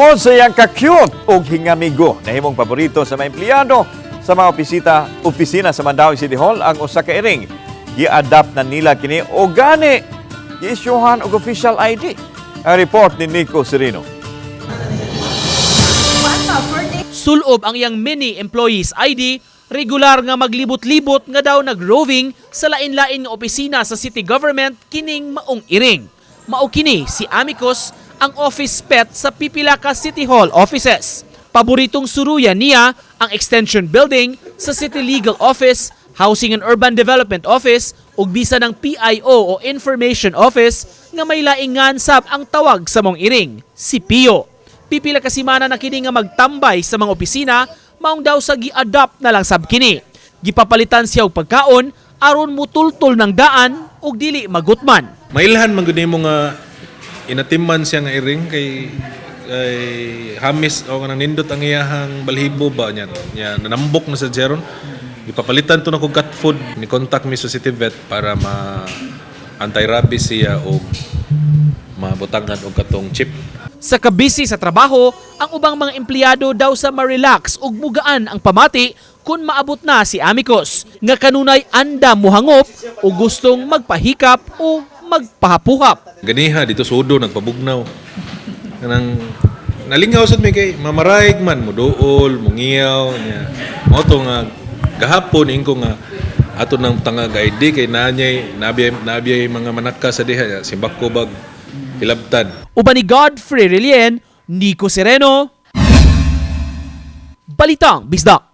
Tungod sa iyang ka-cute o hingamigo na himong paborito sa mga empleyado sa mga opisina sa Mandaue City Hall ang usa ka iring. Gi-adapt na nila kini o gani gi-isyuhan og official ID. Ang report ni Nico Serino. Sulob ang iyang mini employees ID, regular nga maglibot-libot nga daw nag-roving sa lain-lain nga opisina sa city government kining maong iring. Mao kini si Amicus, ang office pet sa pipila ka City Hall offices. Paboritong suruyan niya ang Extension Building sa City Legal Office, Housing and Urban Development Office ug bisa ng PIO o Information Office nga may laingan sab ang tawag sa mong iring, si Pio. Pipila ka semana na kini nga magtambay sa mga opisina, maong daw sa gi-adopt na lang sab kini. Gipapalitan siya og pagkaon aron mutultol ng daan ug dili magutman. Mailhan man gud nimo nga inatimman siya nga iring kay hamis o nga nindot ang iyahang balhibo ba niya nanambok na sa jeron. Ipapalitan to na kog cat food, ni contact mi sa city vet para ma anti-rabies siya o mabutangan og katong chip. Sa kabisi sa trabaho, ang ubang mga empleyado daw sa ma-relax ug mugaan ang pamati kung maabot na si Amicus nga kanunay anda mohangop o gustong magpahikap o magpahapuhap. Ganiha dito sudo nagpabugnaw. Kanang nalingaw sad mi kay mamaraig man muduol, mungiyaw nya. Mao to nga gahapon ingko nga ato nang tangag ID kay nabiyay mga manaka sa diha simbako bag hilabtan. Uban ni Godfrey Relien, Nico Sereno, Balitang Bisdak.